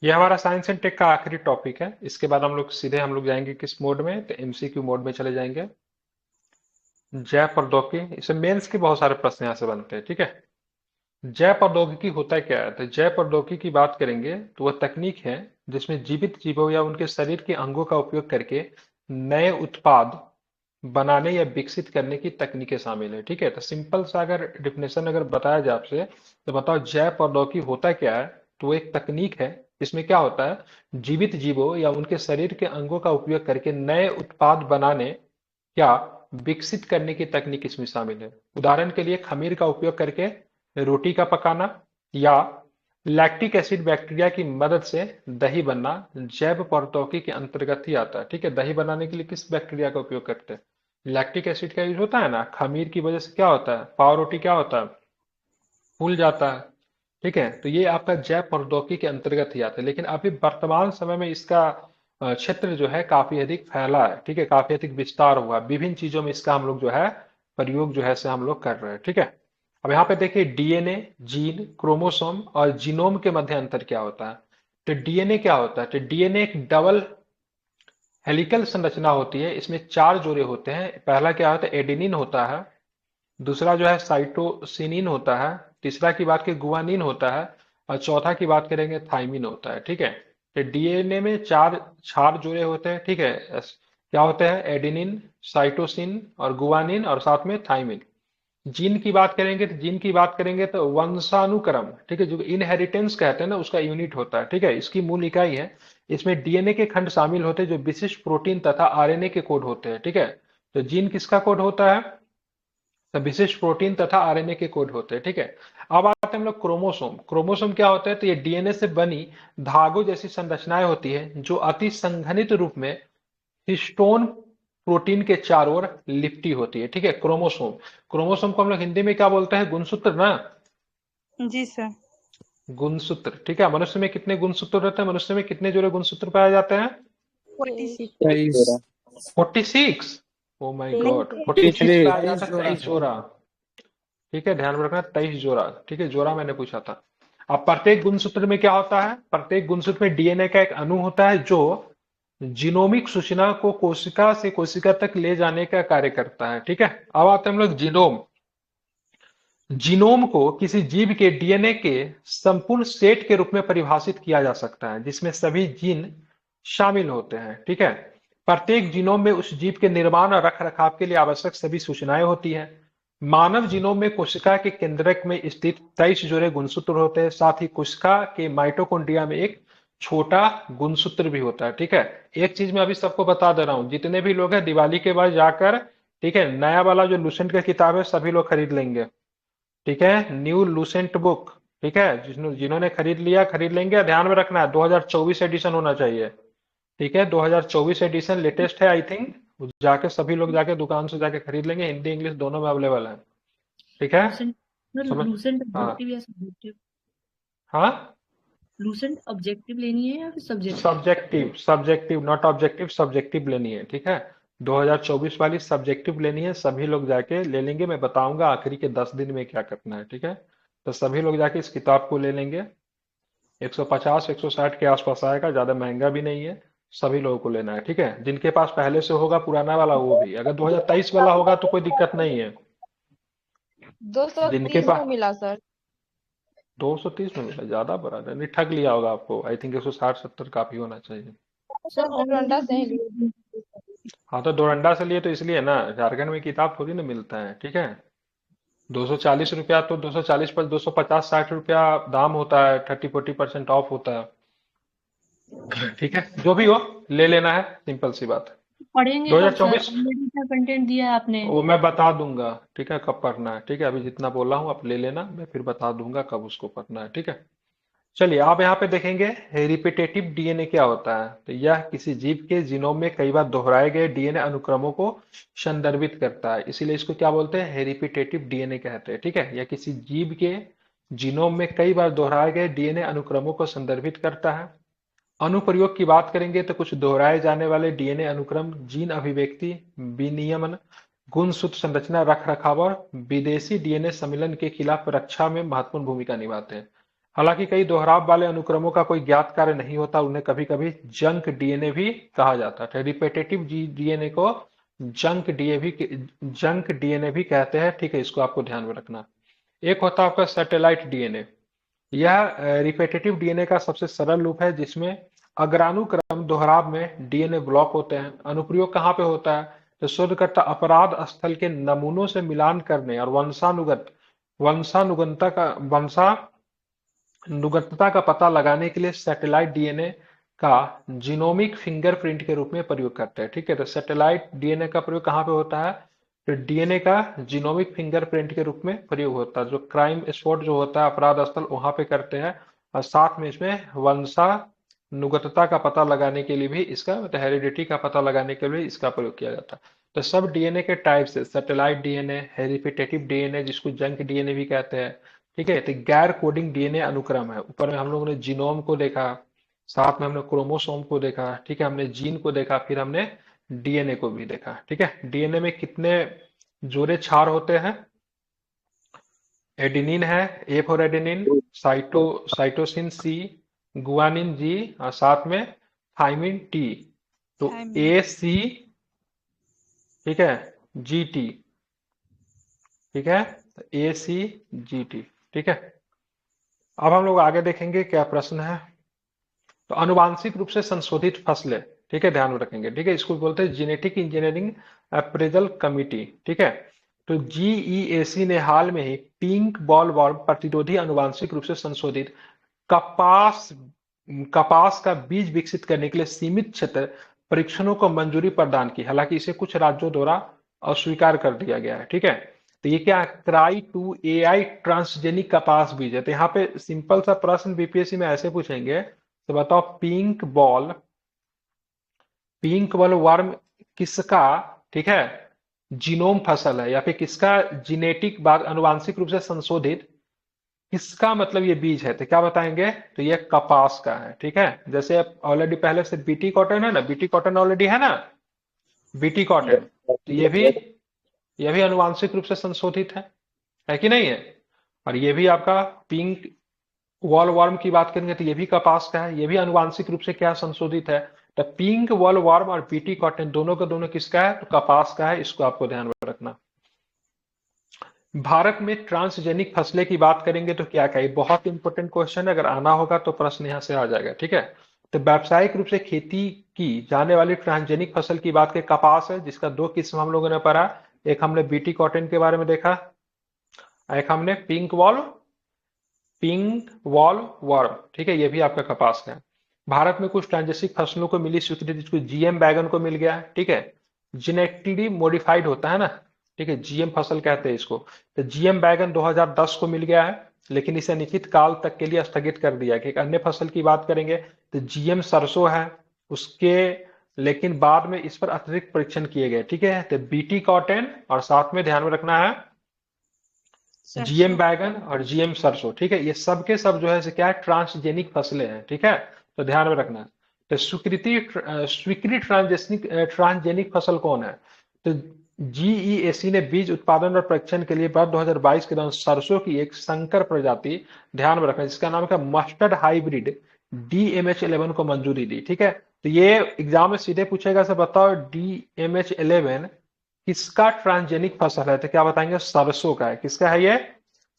ये हमारा science and take का आखिरी टॉपिक है। इसके बाद हम लोग जाएंगे किस मोड में, तो एमसीक्यू मोड में चले जाएंगे। जैव प्रौद्योगिकी, इससे मेंस के बहुत सारे प्रश्न यहाँ से बनते हैं। ठीक है, जैव प्रौद्योगिकी होता है क्या है? तो जैव प्रौद्योगिकी की बात करेंगे तो वह तकनीक है जिसमें जीवित जीवों या उनके शरीर के अंगों का उपयोग करके नए उत्पाद बनाने या विकसित करने की तकनीकें शामिल है। ठीक है, तो सिंपल सा अगर डिफिनेशन अगर बताया जाए आपसे, तो बताओ जैव प्रौद्योगिकी होता क्या है? तो वो एक तकनीक है जिसमें क्या होता है, जीवित जीवों या उनके शरीर के अंगों का उपयोग करके नए उत्पाद बनाने या विकसित करने की तकनीक इसमें शामिल है। उदाहरण के लिए खमीर का उपयोग करके रोटी का पकाना, या लैक्टिक एसिड बैक्टीरिया की मदद से दही बनना जैव प्रौद्योगिकी के अंतर्गत ही आता है। ठीक है, दही बनाने के लिए किस बैक्टीरिया का उपयोग करते हैं? लैक्टिक एसिड का यूज होता है ना। खमीर की वजह से क्या होता है, पाव रोटी क्या होता है, फूल जाता है। ठीक है, तो ये आपका जैव प्रौद्योगिकी के अंतर्गत ही आता है। लेकिन अभी वर्तमान समय में इसका क्षेत्र जो है काफी अधिक फैला है। ठीक है, काफी अधिक विस्तार हुआ है। विभिन्न चीजों में इसका हम लोग जो है प्रयोग जो है से हम लोग कर रहे हैं। ठीक है, अब यहाँ पे देखिए डीएनए, जीन, क्रोमोसोम और जीनोम के मध्य अंतर क्या होता है। तो डीएनए क्या होता है? तो डीएनए एक डबल हेलिकल संरचना होती है। इसमें चार जोड़े होते हैं। पहला क्या होता है, एडेनिन होता है। दूसरा जो है साइटोसिनिन होता है। तीसरा की बात करें गुआनिन होता है। और चौथा की बात करेंगे थाइमिन होता है। ठीक है, तो डीएनए में चार क्षार जुड़े होते हैं। ठीक है, क्या होते हैं, एडेनिन, साइटोसिन और गुआनिन और साथ में थाइमिन। जीन की बात करेंगे तो वंशानुक्रम, ठीक है, जो इनहेरिटेंस कहते हैं ना, उसका यूनिट होता है। ठीक है, इसकी मूल इकाई है। इसमें डीएनए के खंड शामिल होते हैं जो विशिष्ट प्रोटीन तथा आरएनए के कोड होते हैं। ठीक है, तो जीन किसका कोड होता है? तो विशिष्ट प्रोटीन तथा आरएनए के कोड होते हैं। ठीक है, अब आते हैं हम लोग क्रोमोसोम। क्रोमोसोम क्या होता है? तो ये डीएनए से बनी धागों जैसी संरचनाएं होती है जो अति संघनित रूप में हिस्टोन प्रोटीन के चारों ओर लिपटी होती है। ठीक है, क्रोमोसोम। क्रोमोसोम को हम लोग हिंदी में क्या बोलते हैं? गुणसूत्र ना। जी सर। गुणसूत्र। ठीक है, मनुष्य में कितने गुणसूत्र रहते हैं? मनुष्य में कितने जोड़े गुणसूत्र पाए जाते हैं? 46। 23। 46। ओ माई नहीं, गॉड, 46 23 पाया जाता है, 23 सर। जोड़ा। ठीक है, ध्यान में रखना, 23 जोड़ा। ठीक है, जोड़ा मैंने पूछा था। अब प्रत्येक गुणसूत्र में क्या होता है? प्रत्येक गुणसूत्र में डीएनए का एक अणु होता है जो जीनोमिक सूचना को कोशिका से कोशिका तक ले जाने का कार्य करता है। ठीक है, अब आते हैं हम लोग जीनोम। जीनोम को किसी जीव के डीएनए के संपूर्ण सेट के रूप में परिभाषित किया जा सकता है जिसमें सभी जीन शामिल होते हैं। ठीक है, प्रत्येक जीनोम में उस जीव के निर्माण और रख रखाव के लिए आवश्यक सभी सूचनाएं होती है। मानव जीनोम में कोशिका के केंद्रक में स्थित 23 जोड़े गुणसूत्र होते हैं। साथ ही कोशिका के माइटोकॉन्ड्रिया में एक छोटा गुणसूत्र भी होता है। ठीक है, एक चीज मैं अभी सबको बता दे रहा हूं, जितने भी लोग हैं दिवाली के बाद जाकर, ठीक है, नया वाला जो लूसेंट का किताब है सभी लोग खरीद लेंगे। ठीक है, न्यू लूसेंट बुक। ठीक है, जिन्होंने खरीद लिया खरीद लेंगे। ध्यान में रखना है 2024 एडिशन होना चाहिए। ठीक है, 2024 एडिशन लेटेस्ट है आई थिंक। जाके सभी लोग जाके दुकान से जाके खरीद लेंगे, हिंदी इंग्लिश दोनों में अवेलेबल है। ठीक है, लूसेंट समझ। लूसेंट हाँ ऑब्जेक्टिव या सब्जेक्टिव? हाँ, लूसेंट ऑब्जेक्टिव लेनी है या फिर subjective? Subjective, subjective not objective, subjective लेनी है। ठीक है, 2024 वाली सब्जेक्टिव लेनी है। सभी लोग जाके ले लेंगे। मैं बताऊंगा आखिरी के 10 दिन में क्या करना है। ठीक है, तो सभी लोग जाके इस किताब को ले लेंगे। 150 160 के आसपास आएगा, ज्यादा महंगा भी नहीं है। सभी लोगों को लेना है। ठीक है, जिनके पास पहले से होगा पुराना वाला वो भी, अगर 2023 वाला होगा तो कोई दिक्कत नहीं है। जिनके 230 में पास मिला सर। 230 में मिला, ज्यादा बड़ा नहीं, ठग लिया होगा आपको। आई थिंक 160-70 काफी होना चाहिए। सर सर डोरंडा से ही लिए। ऑनलाइन हाँ, तो डोरंडा से लिए तो इसलिए ना, झारखंड में किताब थोड़ी ना मिलता है। ठीक है, 240 रुपया, तो 240 पर 250-60 रुपया दाम होता है, 30-40% ऑफ होता है। ठीक है, जो भी हो ले लेना है, सिंपल सी बात है। पढ़ेंगे कब सर? 2024 ऑलरेडी इतना कंटेंट दिया है आपने। वो मैं बता दूंगा। ठीक है, कब पढ़ना है। ठीक है, अभी जितना बोला हूँ आप ले लेना, मैं फिर बता दूंगा कब उसको पढ़ना है। ठीक है, चलिए आप यहाँ पे देखेंगे रिपीटेटिव डीएनए क्या होता है। तो यह किसी जीव के जीनोम में कई बार दोहराए गए डीएनए अनुक्रमों को संदर्भित करता है, इसीलिए इसको क्या बोलते हैं, रिपीटेटिव डीएनए कहते हैं। ठीक है, यह किसी जीव के जीनोम में कई बार दोहराए गए डीएनए अनुक्रमों को संदर्भित करता है। अनुप्रयोग की बात करेंगे तो कुछ दोहराए जाने वाले डीएनए अनुक्रम जीन अभिव्यक्ति, विनियमन, गुणसूत्र संरचना, रख रखाव और विदेशी डीएनए सम्मिलन के खिलाफ रक्षा में महत्वपूर्ण भूमिका निभाते हैं। हालांकि कई दोहराव वाले अनुक्रमों का कोई ज्ञात कार्य नहीं होता, उन्हें कभी कभी जंक डीएनए भी कहा जाता है। रिपीटेटिव डीएनए को जंक डीएनए भी कहते हैं, ठीक है, इसको आपको ध्यान में रखना। एक होता है आपका सैटेलाइट डीएनए। यह रिपीटेटिव डीएनए का सबसे सरल रूप है, जिसमें अग्रानुक्रम दोहराव में डीएनए ब्लॉक होते हैं। अनुप्रयोग कहाँ पे होता है? तो शोधकर्ता अपराध स्थल के नमूनों से मिलान करने और वंशानुगतता का पता लगाने के लिए सैटेलाइट डीएनए का जीनोमिक फिंगरप्रिंट के रूप में प्रयोग करते हैं, ठीक है। तो सैटेलाइट डीएनए का प्रयोग कहाँ पे होता है? तो डीएनए का जीनोमिक फिंगरप्रिंट के रूप में प्रयोग होता है, जो क्राइम स्पॉट जो होता है, अपराध स्थल, वहां पे करते हैं। और साथ में इसमें वंशानुगतता का पता लगाने के लिए भी इसका, मतलब हेरिडिटी का पता लगाने के लिए इसका प्रयोग किया जाता है। तो सब डीएनए के टाइप से सैटेलाइट डीएनए, हेरिपिटेटिव डीएनए जिसको जंक डीएनए भी कहते हैं, ठीक है। तो गैर कोडिंग डीएनए अनुक्रम है। ऊपर में हम लोगों ने जीनोम को देखा, साथ में हमने क्रोमोसोम को देखा, ठीक है, हमने जीन को देखा, फिर हमने डीएनए को भी देखा, ठीक है। डीएनए में कितने जोड़े क्षार होते हैं? एडेनिन है, A for adenine, cytosine C, guanine G, और साथ में थाइमिन टी। तो थायमिन। ए सी, ठीक है, जी टी, ठीक है, तो ए सी जी टी, ठीक है। अब हम लोग आगे देखेंगे क्या प्रश्न है। तो अनुवांशिक रूप से संशोधित फसलें, ठीक है, ध्यान में रखेंगे, ठीक है, इसको बोलते हैं जेनेटिक इंजीनियरिंग अप्रेजल कमिटी, ठीक है। तो जीईएसी ने हाल में ही पिंक बॉल वर्म प्रतिरोधी अनुवांशिक रूप से संशोधित कपास कपास का बीज विकसित करने के लिए सीमित क्षेत्र परीक्षणों को मंजूरी प्रदान की। हालांकि इसे कुछ राज्यों द्वारा अस्वीकार कर दिया गया है, ठीक है। तो ये क्या, क्राई टू एआई ट्रांसजेनिक कपास बीज है। तो यहाँ पे सिंपल सा प्रश्न बीपीएससी में ऐसे पूछेंगे, तो बताओ पिंक बॉल वर्म किसका, ठीक है, जीनोम फसल है, या फिर किसका जीनेटिक बाद अनुवांशिक रूप से संशोधित, किसका मतलब ये बीज है? तो क्या बताएंगे? तो ये कपास का है, ठीक है। जैसे ऑलरेडी पहले से बीटी कॉटन है ना, बीटी कॉटन ऑलरेडी है ना, बीटी कॉटन, तो ये भी अनुवांशिक रूप से संशोधित है कि नहीं है? और ये भी आपका पिंक वॉल वर्म की बात करेंगे तो ये भी कपास का है, ये भी अनुवांशिक रूप से क्या संशोधित है। तो पिंक वॉल वर्म और बीटी कॉटन दोनों का दोनों किसका है? तो कपास का है, इसको आपको ध्यान में रखना। भारत में ट्रांसजेनिक फसलें की बात करेंगे तो क्या क्या, बहुत इंपॉर्टेंट क्वेश्चन है, अगर आना होगा तो प्रश्न यहां से आ जाएगा, ठीक है। तो व्यावसायिक रूप से खेती की जाने वाली ट्रांसजेनिक फसल की बात करें, कपास है, जिसका दो किस्म हम लोगों ने पढ़ा। एक हमने बीटी कॉटन के बारे में देखा, एक हमने पिंक वॉल वर्म, ठीक है, ये भी आपका कपास का है। भारत में कुछ ट्रांसजेनिक फसलों को मिली स्वीकृति, जिसको जीएम बैगन को मिल गया, ठीक है, जेनेटिकली मॉडिफाइड होता है ना, ठीक है, जीएम फसल कहते हैं इसको। तो जीएम बैगन 2010 को मिल गया है, लेकिन इसे अनिश्चित काल तक के लिए स्थगित कर दिया गया। एक अन्य फसल की बात करेंगे तो जीएम सरसों है, उसके लेकिन बाद में इस पर अतिरिक्त परीक्षण किए गए, ठीक है। तो बीटी कॉटन और साथ में ध्यान में रखना है जीएम सरसों। बैगन और जीएम सरसों, ठीक है, ये सब के सब जो है क्या है, ट्रांसजेनिक फसलें हैं, ठीक है। तो ध्यान में रखना है। तो स्वीकृत ट्रांसजेनिक फसल कौन है? तो जीईएसी ने बीज उत्पादन और परीक्षण के लिए वर्ष 2022 के दौरान सरसों की एक संकर प्रजाति, ध्यान में रखना, जिसका नाम है मस्टर्ड हाइब्रिड DMH11 को मंजूरी दी, ठीक है। तो ये एग्जाम में सीधे पूछेगा, से बताओ DMH11 किसका ट्रांसजेनिक फसल है? तो क्या बताएंगे? सरसों का है। किसका है ये?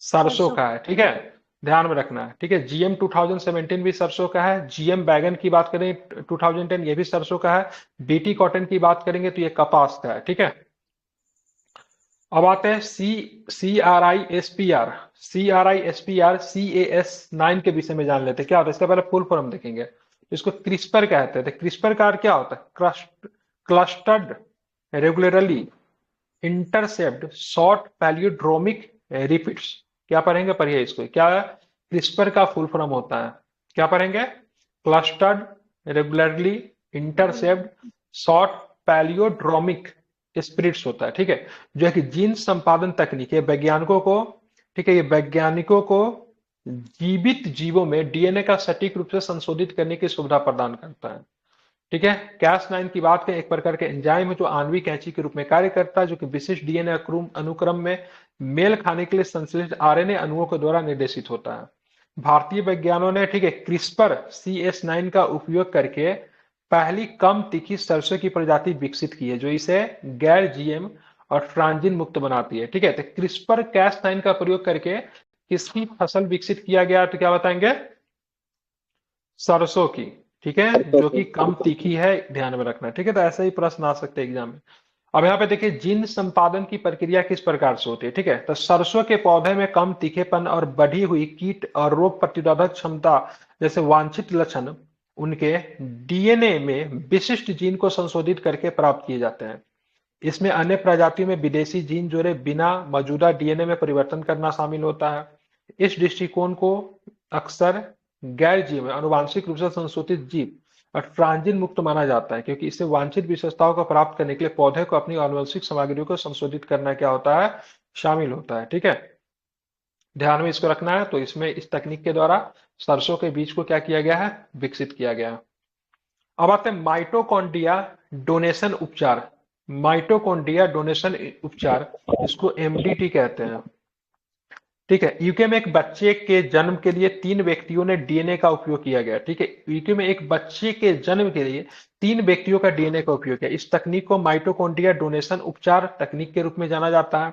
सरसों सरसों। का है, ठीक है, ध्यान में रखना है, ठीक है। जीएम 2017 भी सरसों का है, जीएम बैगन की बात करें 2010 ये भी सरसों का है, बीटी कॉटन की बात करेंगे तो ये कपास का है, ठीक है। अब आते हैं CRISPR CAS9 के विषय में जान लेते हैं क्या होता है। इसका पहले फुल फॉर्म देखेंगे। इसको क्रिस्पर कहते हैं। क्रिस्पर का क्या होता है? Clustered regularly interspaced short palindromic repeats. क्या पढ़ेंगे? पढ़िए इसको, क्या क्रिस्पर का फुल फॉर्म होता है? क्या पढ़ेंगे? Clustered regularly interspaced short palindromic spirits होता है, ठीक है, जो है कि जीन संपादन तकनीक है वैज्ञानिकों को, ठीक है, ये वैज्ञानिकों को जीवित जीवों में डीएनए का सटीक रूप से संशोधित करने की सुविधा प्रदान करता है, ठीक है। Cas9 की बात करें, एक प्रकार के एंजाइम है जो आणविक कैंची के रूप में कार्य करता है, जो कि विशिष्ट डीएनए अनुक्रम में मेल खाने के लिए संश्लेषित आरएनए अणुओं के द्वारा निर्देशित होता है। भारतीय वैज्ञानिकों ने, ठीक है, क्रिस्पर CS9 का उपयोग करके पहली कम तीखी सरसों की प्रजाति विकसित की है, जो इसे गैर जीएम और ट्रांजिन मुक्त बनाती है। ठीक है, तो क्रिस्पर Cas9 का प्रयोग करके किसकी फसल विकसित किया गया, तो क्या बताएंगे? सरसों की। ठीक है, जो कि कम तीखी है, ध्यान में रखना। ठीक है, तो ऐसे ही प्रश्न आ सकते हैं एग्जाम में। अब यहाँ पे देखिए, जीन संपादन की प्रक्रिया किस प्रकार से होती है। ठीक है, तो सरसों के पौधे में कम तीखेपन और बढ़ी हुई कीट और रोग प्रतिरोधक क्षमता जैसे वांछित लक्षण उनके डीएनए में विशिष्ट जीन को संशोधित करके प्राप्त किए जाते हैं। इसमें अन्य प्रजातियों में विदेशी जीन जोड़े बिना मौजूदा डीएनए में परिवर्तन करना शामिल होता है। इस दृष्टिकोण को अक्सर गैर जीव आनुवांशिक रूप से संशोधित जीव और ट्रांजिन मुक्त माना जाता है, क्योंकि इससे वांछित विशेषताओं को प्राप्त करने के लिए पौधे को अपनी आनुवंशिक सामग्रियों को संशोधित करना क्या होता है, शामिल होता है। ठीक है, ध्यान में इसको रखना है। तो इसमें इस तकनीक के द्वारा सरसों के बीज को क्या किया गया है, विकसित किया गया है। अब आते हैं माइटोकॉन्ड्रिया डोनेशन उपचार। माइटोकॉन्ड्रिया डोनेशन उपचार, इसको MDT कहते हैं। ठीक है, यूके में एक बच्चे के जन्म के लिए 3 व्यक्तियों ने डीएनए का उपयोग किया गया। ठीक है, यूके में एक बच्चे के जन्म के लिए 3 व्यक्तियों का डीएनए का उपयोग किया। इस तकनीक को माइटोकॉन्ड्रिया डोनेशन उपचार तकनीक के रूप में जाना जाता है।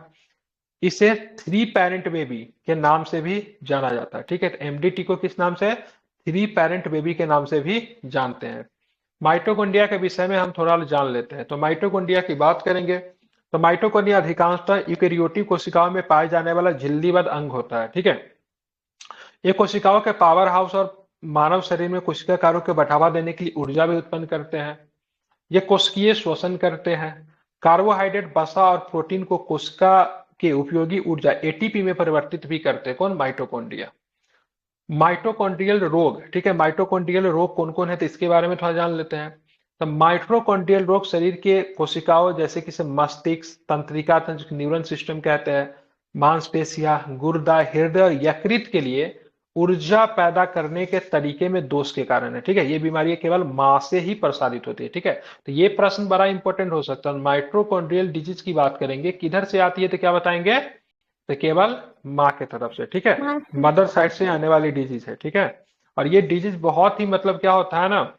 इसे 3 पेरेंट बेबी के नाम से भी जाना जाता है। ठीक है, तो MDT को किस नाम से, 3 पेरेंट बेबी के नाम से भी जानते हैं। माइटोकॉन्ड्रिया के विषय में हम थोड़ा जान लेते हैं। तो माइटोकॉन्ड्रिया की बात करेंगे तो माइटोकॉन्ड्रिया अधिकांशतः यूकेरियोटिक कोशिकाओं में पाए जाने वाला झिल्लीबद्ध अंग होता है। ठीक है, ये कोशिकाओं के पावर हाउस और मानव शरीर में कोशिका कार्यों को बढ़ावा देने के लिए ऊर्जा भी उत्पन्न करते हैं। ये कोशिकीय श्वसन करते हैं। कार्बोहाइड्रेट, वसा और प्रोटीन को कोशिका के उपयोगी ऊर्जा ATP में परिवर्तित भी करते हैं। कौन? माइटोकॉन्ड्रिया। माइटोकॉन्ड्रियल रोग, ठीक है, माइटोकॉन्ड्रियल रोग कौन कौन है, तो इसके बारे में थोड़ा जान लेते हैं। तो माइटोकॉन्ड्रियल रोग शरीर के कोशिकाओं जैसे कि मस्तिष्क, तंत्रिका तंत्र, न्यूरल सिस्टम कहते हैं, मांसपेशियां, गुर्दा, हृदय और यकृत के लिए ऊर्जा पैदा करने के तरीके में दोष के कारण है। ठीक है, ये बीमारी केवल मां से ही प्रसारित होती है। ठीक है, तो ये प्रश्न बड़ा इंपॉर्टेंट हो सकता है। माइटोकॉन्ड्रियल डिजीज की बात करेंगे, किधर से आती है, तो क्या बताएंगे, तो केवल माँ के तरफ से। ठीक है, मदर साइड से आने वाली डिजीज है। ठीक है, और ये डिजीज बहुत ही मतलब क्या होता है ना,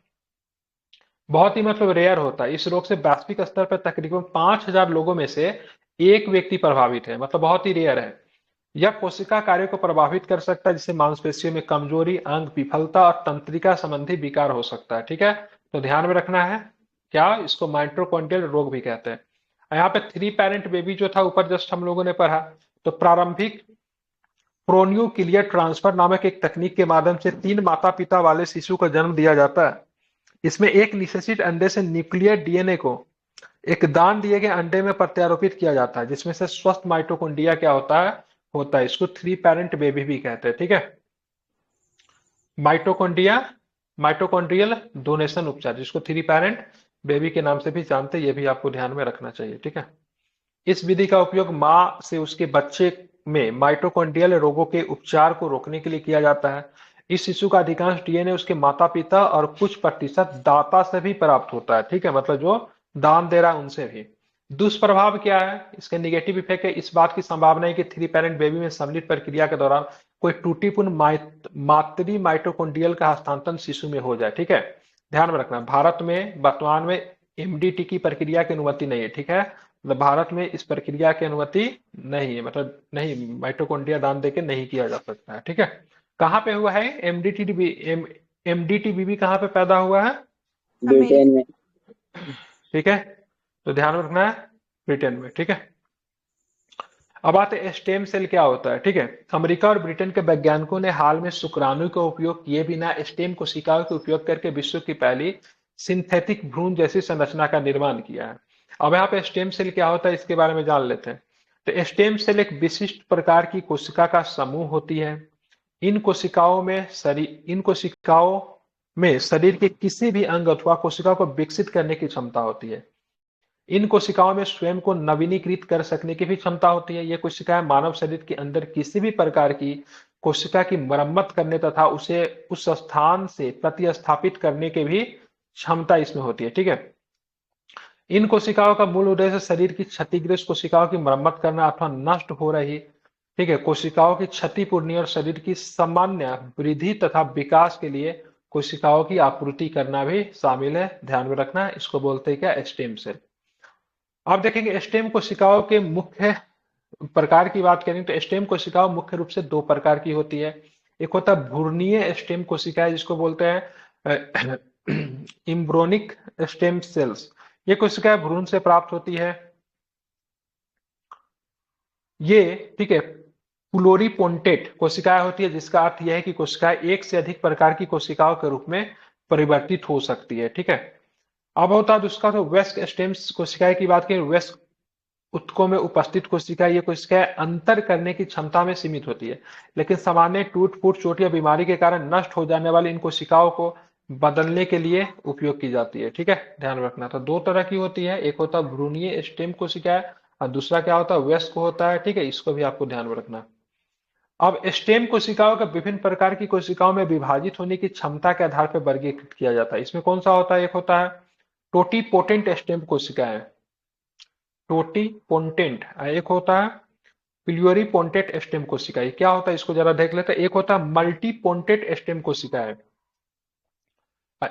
बहुत ही मतलब रेयर होता है। इस रोग से वैश्विक स्तर पर तकरीबन 5000 लोगों में से एक व्यक्ति प्रभावित है, मतलब बहुत ही रेयर है। यह कोशिका कार्य को प्रभावित कर सकता है, जिससे मांसपेशियों में कमजोरी, अंग विफलता और तंत्रिका संबंधी विकार हो सकता है। ठीक है, तो ध्यान में रखना है, क्या इसको माइटोकॉन्ड्रियल रोग भी कहते हैं। यहाँ पे 3 पेरेंट बेबी जो था ऊपर जस्ट हम लोगों ने पढ़ा, तो प्रारंभिक प्रोन्यूक्लियर ट्रांसफर नामक एक तकनीक के माध्यम से 3 माता पिता वाले शिशु को जन्म दिया जाता है। इसमें एक निषेचित अंडे से न्यूक्लियर डीएनए को एक दान दिए गए अंडे में प्रत्यारोपित किया जाता है, जिसमें से स्वस्थ माइटोकॉन्ड्रिया क्या होता है। इसको 3 पेरेंट बेबी भी कहते हैं। ठीक है, माइटोकॉन्ड्रियल डोनेशन उपचार, जिसको 3 पेरेंट बेबी के नाम से भी जानते हैं, ये भी आपको ध्यान में रखना चाहिए। ठीक है, इस विधि का उपयोग मां से उसके बच्चे में माइटोकॉन्ड्रियल रोगों के उपचार को रोकने के लिए किया जाता है। इस शिशु का अधिकांश डीएनए उसके माता पिता और कुछ प्रतिशत दाता से भी प्राप्त होता है। ठीक है, मतलब जो दान दे रहा है उनसे भी। दुष्प्रभाव क्या है, इसके निगेटिव इफेक्ट है, इस बात की संभावना है कि 3 पेरेंट बेबी में सम्मिलित प्रक्रिया के दौरान कोई टूटीपूर्ण मातृ माइटोकॉन्ड्रियल का हस्तांतरण शिशु में हो जाए। ठीक है, ध्यान में रखना, भारत में वर्तमान में MDT की प्रक्रिया की अनुमति नहीं है। ठीक है, मतलब भारत में इस प्रक्रिया की अनुमति नहीं है, मतलब नहीं, माइटोकॉन्ड्रिया दान देके नहीं किया जा सकता है। ठीक है, कहाँ पे हुआ है MDT-BB, कहाँ पे पैदा हुआ है, ब्रिटेन में। ठीक है, तो ध्यान में रखना है, ब्रिटेन में। ठीक है, अब आते हैं स्टेम सेल क्या होता है। ठीक है, अमेरिका और ब्रिटेन के वैज्ञानिकों ने हाल में शुक्राणु का उपयोग किए बिना स्टेम कोशिकाओं का उपयोग करके विश्व की पहली सिंथेटिक भ्रूण जैसी संरचना का निर्माण किया है। अब यहाँ पे स्टेम सेल क्या होता है, इसके बारे में जान लेते हैं। तो स्टेम सेल एक विशिष्ट प्रकार की कोशिका का समूह होती है। इन कोशिकाओं में शरीर के किसी भी अंग अथवा कोशिका को विकसित करने की क्षमता होती है। इन कोशिकाओं में स्वयं को नवीनीकृत कर सकने की भी क्षमता होती है। ये कोशिकाएं मानव शरीर के अंदर किसी भी प्रकार की कोशिका की मरम्मत करने तथा उसे उस स्थान से प्रतिस्थापित करने की भी क्षमता इसमें होती है। ठीक है, इन कोशिकाओं का मूल उद्देश्य शरीर की क्षतिग्रस्त कोशिकाओं की मरम्मत करना अथवा नष्ट हो रही ठीक है, कोशिकाओं की क्षतिपूर्ति और शरीर की सामान्य वृद्धि तथा विकास के लिए कोशिकाओं की आपूर्ति करना भी शामिल है, ध्यान में रखना है। इसको बोलते हैं क्या, स्टेम सेल। आप देखेंगे स्टेम कोशिकाओं के मुख्य प्रकार की बात करें तो स्टेम कोशिकाओं मुख्य रूप से दो प्रकार की होती है। एक होता है भ्रूणीय स्टेम कोशिकाएं, जिसको बोलते हैं इम्ब्रोनिक स्टेम सेल्स। ये कोशिकाएं भ्रूण से प्राप्त होती है। ये, ठीक है, प्लुरिपोटेंट कोशिकाएं होती है, जिसका अर्थ यह है कि कोशिकाएं एक से अधिक प्रकार की कोशिकाओं के रूप में परिवर्तित हो सकती है। ठीक है, अब होता है दूसरा तो वयस्क स्टेम कोशिकाएं की बात करें, वयस्क ऊतकों में उपस्थित कोशिकाएं, ये कोशिकाएं अंतर करने की क्षमता में सीमित होती है, लेकिन सामान्य टूट फूट चोट या बीमारी के कारण नष्ट हो जाने वाली इन कोशिकाओं को बदलने के लिए उपयोग की जाती है। ठीक है, ध्यान रखना। तो दो तरह की होती है, एक होता है भ्रूणीय स्टेम कोशिकाएं और दूसरा क्या होता है, वयस्क होता है। ठीक है, इसको भी आपको ध्यान में रखना। अब स्टेम कोशिकाओं का विभिन्न प्रकार की कोशिकाओं में विभाजित होने की क्षमता के आधार पर वर्गीकृत किया जाता है। इसमें कौन सा होता है, एक होता है टोटीपोटेंट स्टेम कोशिकाएं, टोटीपोटेंट, एक होता है प्लुरिपोटेंट स्टेम कोशिकाएं। क्या होता है इसको जरा देख लेते हैं। एक होता है मल्टीपोटेंट स्टेम कोशिकाएं,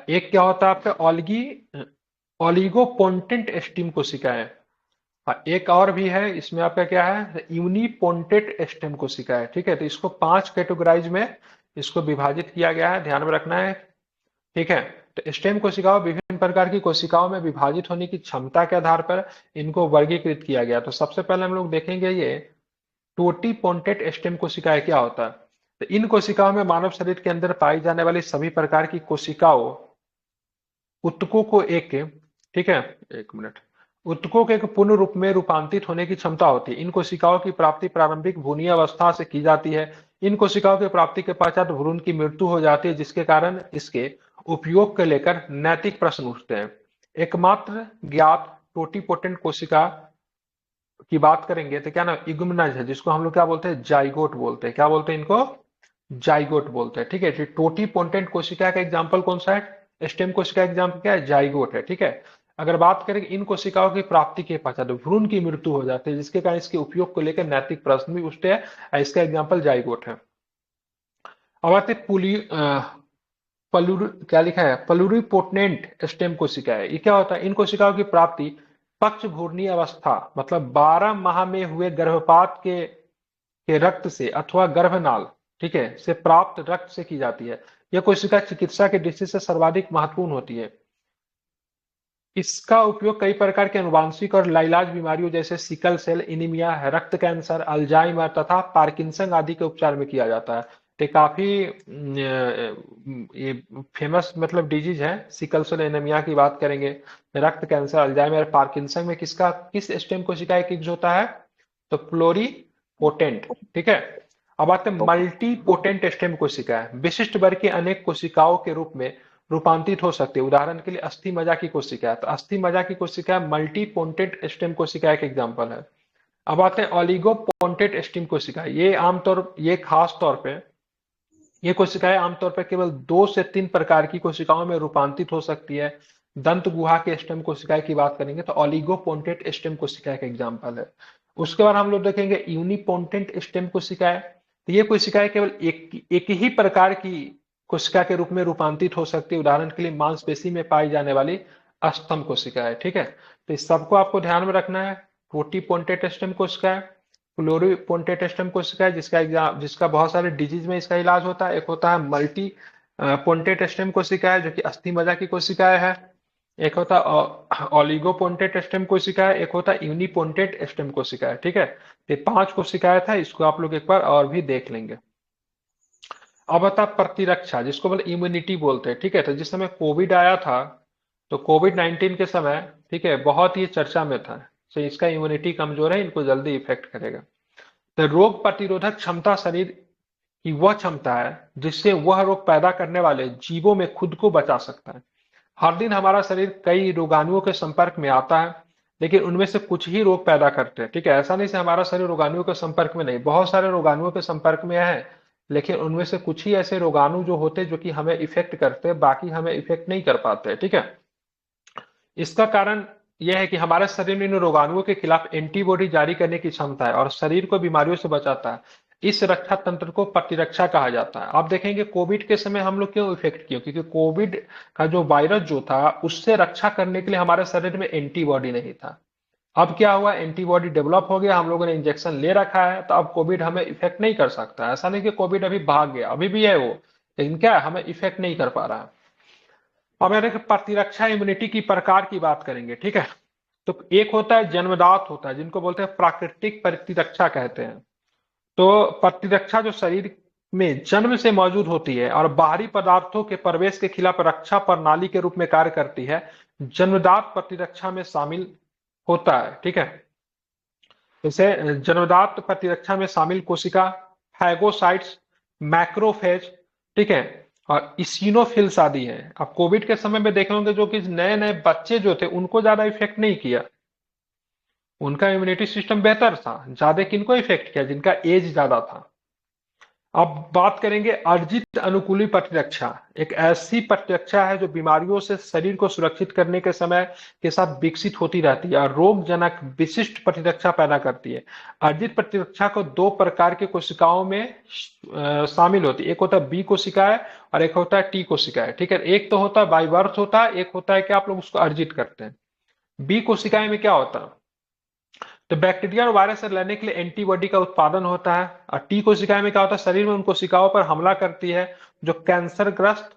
एक क्या होता है आपका ओलिगोपोटेंट स्टेम कोशिकाएं, एक और भी है इसमें आपका क्या है, यूनिपोटेंट स्टेम कोशिकाएं। ठीक है, तो इसको 5 कैटेगराइज में इसको विभाजित किया गया है, ध्यान में रखना है। ठीक है, तो स्टेम कोशिकाओं विभिन्न प्रकार की कोशिकाओं में विभाजित होने की क्षमता के आधार पर इनको वर्गीकृत किया गया। तो सबसे पहले हम लोग देखेंगे ये टोटीपोटेंट स्टेम कोशिकाएं क्या होता है। तो इन कोशिकाओं में मानव शरीर के अंदर पाई जाने वाली सभी प्रकार की कोशिकाओं ऊतकों को एक, ठीक है, एक मिनट, ऊतकों के एक पूर्ण रूप में रूपांतरित होने की क्षमता होती है। इन कोशिकाओं की प्राप्ति प्रारंभिक भ्रूणीय अवस्था से की जाती है। इन कोशिकाओं की प्राप्ति के पश्चात भ्रूण की मृत्यु हो जाती है, जिसके कारण इसके उपयोग को लेकर नैतिक प्रश्न उठते हैं। एकमात्र ज्ञात टोटीपोटेंट कोशिका की बात करेंगे तो क्या ना, इग्मनज है, जिसको हम लोग क्या बोलते हैं, जाइगोट बोलते हैं। क्या बोलते हैं इनको, जाइगोट बोलते हैं। ठीक है, टोटीपोटेंट कोशिका का एग्जाम्पल कौन सा है, स्टेम कोशिका का एग्जाम्पल क्या है, जाइगोट है। ठीक है, अगर बात करें इन कोशिकाओं की प्राप्ति के पश्चात भ्रूण की मृत्यु हो जाती है, जिसके कारण इसके उपयोग को लेकर नैतिक प्रश्न भी उठते हैं। इसका एग्जाम्पल जाइगोट है। अब आते क्या लिखा है, प्लुरिपोटेंट स्टेम कोशिका है। ये क्या होता है, इन कोशिकाओं की प्राप्ति पक्ष भ्रूणीय अवस्था मतलब 12 माह में हुए गर्भपात के रक्त से अथवा गर्भनाल, ठीक है, से प्राप्त रक्त से की जाती है। यह कोशिका चिकित्सा की दृष्टि से सर्वाधिक महत्वपूर्ण होती है। इसका उपयोग कई प्रकार के अनुवांशिक और लाइलाज बीमारियों जैसे सिकल सेल एनीमिया, रक्त कैंसर, अल्जाइमर तथा पार्किंसन आदि के उपचार में किया जाता है। तो काफी ये फेमस मतलब डिजीज है। सिकल सेल एनीमिया की बात करेंगे, रक्त कैंसर, अल्जाइमर, पार्किंसन में किस स्टेम कोशिका एक होता है, तो प्लोरीपोटेंट। ठीक है, अब आते हैं मल्टी पोटेंट स्टेम कोशिका। विशिष्ट वर्ग की अनेक कोशिकाओं के रूप में रूपांतरित हो सकती है। उदाहरण के लिए अस्थि मज्जा की कोशिका, तो अस्थि मज्जा की कोशिका मल्टी पोटेंट स्टेम कोशिका एक एग्जाम्पल है। अब आते हैं ओलिगोपोटेंट स्टेम कोशिका। ये खास तौर पे ये कोशिकाएं आमतौर पर केवल 2 से 3 प्रकार की कोशिकाओं में रूपांतरित हो सकती है। दंत गुहा के स्टेम कोशिकाएं की बात करेंगे तो ओलिगोपोटेंट स्टेम कोशिका का एग्जाम्पल है। उसके बाद हम लोग देखेंगे यूनिपोटेंट स्टेम कोशिकाएं। तो ये कोशिकाएं केवल एक ही प्रकार की कोशिका के रूप में रूपांतरित हो सकती है। उदाहरण के लिए मांसपेशी में पाई जाने वाली स्तंभ कोशिका है। ठीक है, तो इस सबको आपको ध्यान में रखना है। टोटीपोटेंट स्टेम कोशिका है, प्लुरिपोटेंट स्टेम कोशिका है, जिसका बहुत सारे डिजीज में इसका इलाज होता है। एक होता है मल्टी पोटेंट स्टेम कोशिका है, जो कि अस्थि मज्जा की कोशिकाएं है। एक होता है ओलिगोपोटेंट स्टेम कोशिका है, एक होता है यूनिपोटेंट स्टेम कोशिका है। ठीक है, ये 5 कोशिकाएं था, इसको आप लोग एक बार और भी देख लेंगे। अब आता प्रतिरक्षा, जिसको बोले इम्यूनिटी बोलते हैं। ठीक है, तो जिस समय कोविड आया था तो कोविड-19 के समय, ठीक है, बहुत ही चर्चा में था। तो इसका इम्यूनिटी कमजोर है, इनको जल्दी इफेक्ट करेगा। तो रोग प्रतिरोधक क्षमता शरीर की वह क्षमता है जिससे वह रोग पैदा करने वाले जीवों में खुद को बचा सकता है। हर दिन हमारा शरीर कई रोगाणुओं के संपर्क में आता है, लेकिन उनमें से कुछ ही रोग पैदा करते हैं। ठीक है, ऐसा नहीं से हमारा शरीर रोगाणुओं के संपर्क में नहीं, बहुत सारे रोगाणुओं के संपर्क में है, लेकिन उनमें से कुछ ही ऐसे रोगाणु जो होते हैं जो कि हमें इफेक्ट करते हैं, बाकी हमें इफेक्ट नहीं कर पाते। ठीक है, इसका कारण यह है कि हमारे शरीर में इन रोगाणुओं के खिलाफ एंटीबॉडी जारी करने की क्षमता है और शरीर को बीमारियों से बचाता है। इस रक्षा तंत्र को प्रतिरक्षा कहा जाता है। आप देखेंगे कोविड के समय हम लोग क्यों इफेक्ट किए, क्योंकि कोविड का जो वायरस जो था उससे रक्षा करने के लिए हमारे शरीर में एंटीबॉडी नहीं था। अब क्या हुआ, एंटीबॉडी डेवलप हो गया, हम लोगों ने इंजेक्शन ले रखा है, तो अब कोविड हमें इफेक्ट नहीं कर सकता। ऐसा नहीं कि कोविड अभी भाग गया, अभी भी है वो, लेकिन क्या है, हमें इफेक्ट नहीं कर पा रहा है। अब मेरे प्रतिरक्षा इम्यूनिटी की प्रकार की बात करेंगे, ठीक है। तो एक होता है जन्मजात होता है, जिनको बोलते हैं प्राकृतिक प्रतिरक्षा कहते हैं। तो प्रतिरक्षा जो शरीर में जन्म से मौजूद होती है और बाहरी पदार्थों के प्रवेश के खिलाफ रक्षा प्रणाली के रूप में कार्य करती है, जन्मजात प्रतिरक्षा में शामिल होता है, ठीक है। जैसे जन्मजात प्रतिरक्षा में शामिल कोशिका, फैगोसाइट्स, मैक्रोफेज, ठीक है, और इसिनोफिल्स आदि हैं। अब कोविड के समय में देखे होंगे जो कि नए नए बच्चे जो थे उनको ज्यादा इफेक्ट नहीं किया, उनका इम्यूनिटी सिस्टम बेहतर था। ज्यादा किनको इफेक्ट किया, जिनका एज ज्यादा था। अब बात करेंगे अर्जित अनुकूली प्रतिरक्षा। एक ऐसी प्रतिरक्षा है जो बीमारियों से शरीर को सुरक्षित करने के समय के साथ विकसित होती रहती है और रोगजनक विशिष्ट प्रतिरक्षा पैदा करती है। अर्जित प्रतिरक्षा को दो प्रकार के कोशिकाओं में शामिल होती है। एक होता है बी कोशिकाएं और एक होता है टी कोशिकाएं, ठीक है। एक तो होता है बाय बर्थ होता है, एक होता है कि आप लोग उसको अर्जित करते हैं। बी कोशिकाएं में क्या होता है, तो बैक्टीरिया और वायरस से लड़ने के लिए एंटीबॉडी का उत्पादन होता है। और टी कोशिकाएं में क्या होता है, शरीर में उन कोशिकाओं पर हमला करती है जो कैंसर ग्रस्त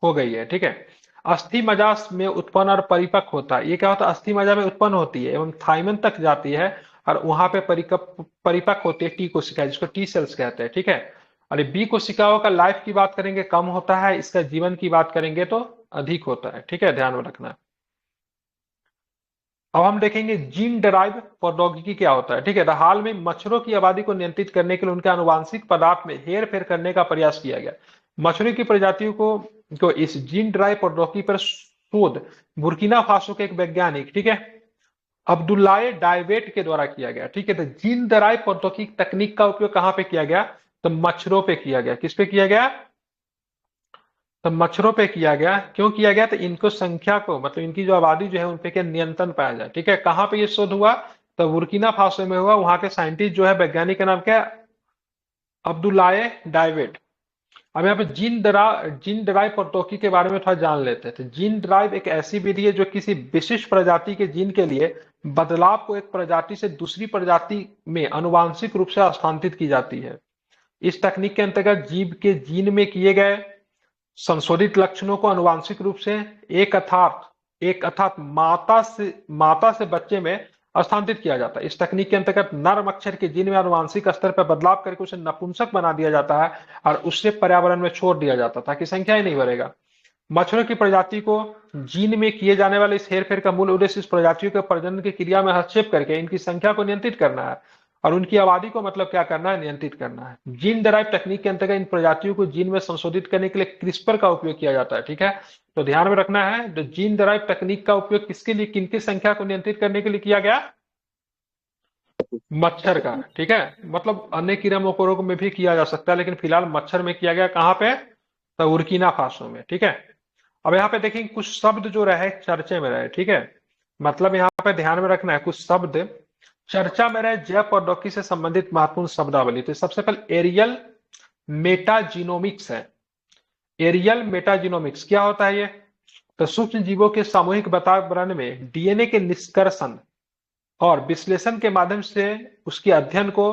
हो गई है, ठीक है। अस्थि मज्जा में उत्पन्न और परिपक्व होता है। ये क्या होता है, अस्थि मज्जा में उत्पन्न होती है एवं थाइमन तक जाती है और वहां पे परिपक्व होती है टी कोशिकाएं, जिसको टी सेल्स कहते हैं, ठीक है। और बी कोशिकाओं का लाइफ की बात करेंगे कम होता है, इसका जीवन की बात करेंगे तो अधिक होता है, ठीक है, ध्यान में रखना। अब हम देखेंगे जीन डराइव प्रौद्योगिकी क्या होता है, ठीक है। तो हाल में मच्छरों की आबादी को नियंत्रित करने के लिए उनके आनुवांशिक पदार्थ में हेर फेर करने का प्रयास किया गया। मच्छरों की प्रजातियों को इस जीन डराइव प्रौद्योगिकी पर शोध बुर्किना फासो के एक वैज्ञानिक, ठीक है, अब्दुल्लाह डाइवेट के द्वारा किया गया, ठीक है। तो जीन डराइव प्रौद्योगिकी तकनीक का उपयोग कहां पे किया गया, तो मच्छरों पे किया गया। किस पे किया गया, तो मच्छरों पे किया गया। क्यों किया गया, तो इनको संख्या को, मतलब इनकी जो आबादी जो है उन पे क्या नियंत्रण पाया जाए, ठीक है। कहां पे ये शोध हुआ, तो बुर्किना फासो में हुआ। वहां के साइंटिस्ट जो है, वैज्ञानिक का नाम क्या है, अब्दुल्लाह डाइवेट। अब यहाँ पे जीन ड्राइव प्रौद्योगिकी के बारे में थोड़ा जान लेते हैं। तो जीन ड्राइव एक ऐसी विधि है जो किसी विशिष्ट प्रजाति के जीन के लिए बदलाव को एक प्रजाति से दूसरी प्रजाति में अनुवांशिक रूप से हस्तांतरित की जाती है। इस तकनीक के अंतर्गत जीव के जीन में किए गए संशोधित लक्षणों को अनुवांशिक रूप से एक अर्थात माता से बच्चे में स्थानांतरित किया जाता है। इस तकनीक के अंतर्गत नर मच्छर के जीन में अनुवांशिक स्तर पर बदलाव करके उसे नपुंसक बना दिया जाता है और उससे पर्यावरण में छोड़ दिया जाता है ताकि संख्या ही नहीं बढ़ेगा। मच्छरों की प्रजाति को जीन में किए जाने वाले इस हेरफेर का मूल उद्देश्य इस प्रजातियों के प्रजनन की क्रिया में हस्तक्षेप करके इनकी संख्या को नियंत्रित करना है और उनकी आबादी को, मतलब क्या करना है, नियंत्रित करना है। जीन डराइव तकनीक के अंतर्गत इन प्रजातियों को जीन में संशोधित करने के लिए क्रिस्पर का उपयोग किया जाता है, ठीक है। तो ध्यान में रखना है, तो जीन डराइव तकनीक का उपयोग किसके लिए, किनकी संख्या को नियंत्रित करने के लिए किया गया, मच्छर का, ठीक है। मतलब अन्य कीड़ा मकोड़ों में भी किया जा सकता है, लेकिन फिलहाल मच्छर में किया गया। कहां पे, तो बुर्किना फासो में, ठीक है। अब यहाँ पे देखेंगे कुछ शब्द जो रहे चर्चे में रहे, ठीक है। मतलब यहाँ पे ध्यान में रखना है, कुछ शब्द चर्चा में रहे जैव प्रौद्योगिकी से संबंधित महत्वपूर्ण शब्दावली। तो सबसे पहले एरियल मेटाजीनोमिक्स है। एरियल मेटाजीनोमिक्स क्या होता है ये, तो सूक्ष्म जीवों के सामूहिक वातावरण में डीएनए के निष्कर्षण और विश्लेषण के माध्यम से उसके अध्ययन को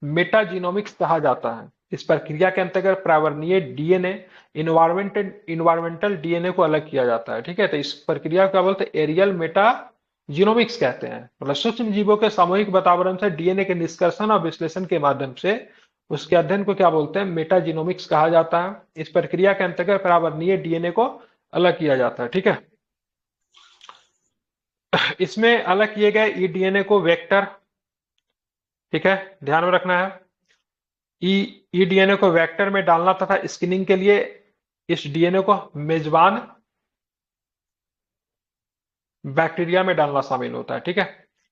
मेटाजीनोमिक्स कहा जाता है। इस प्रक्रिया के अंतर्गत पर्यावरणीय डीएनए इन्वायरमेंटल डीएनए को अलग किया जाता है, ठीक है। तो इस प्रक्रिया को क्या बोलते हैं, एरियल मेटाजीनोमिक्स कहते हैं। मतलब सूक्ष्म जीवों के सामूहिक वातावरण से डीएनए के निष्कर्षण और विश्लेषण के माध्यम से उसके अध्ययन को क्या बोलते हैं, मेटाजीनोमिक्स कहा जाता है। इस प्रक्रिया के अंतर्गत पर्यावरणीय डीएनए को अलग किया जाता है, ठीक है। इसमें अलग किए गए ई डीएनए को वेक्टर, ठीक है, ध्यान में रखना है। ई डीएनए को वेक्टर में डालना तथा स्क्रीनिंग के लिए इस डीएनए को मेजबान बैक्टीरिया में डालना शामिल होता है, ठीक है।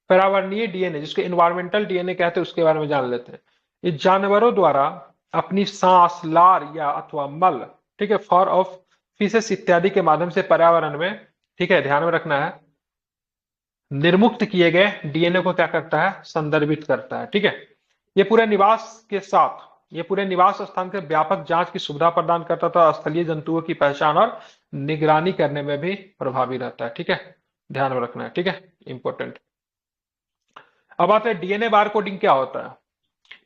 पर्यावरणीय डीएनए जिसको इन्वायरमेंटल डीएनए कहते हैं उसके बारे में जान लेते हैं। ये जानवरों द्वारा अपनी सांस, लार या अथवा मल, ठीक है, फॉर ऑफ फिशेस इत्यादि के माध्यम से पर्यावरण में, ठीक है, ध्यान में रखना है, निर्मुक्त किए गए डीएनए को क्या करता है, संदर्भित करता है। ठीक है, ये पूरे निवास के साथ, ये पूरे निवास स्थान के व्यापक जांच की सुविधा प्रदान करता था, स्थलीय जंतुओं की पहचान और निगरानी करने में भी प्रभावी रहता है। ठीक है, ध्यान में रखना है। ठीक है, इंपॉर्टेंट। अब आते हैं डीएनए बार कोडिंग क्या होता है।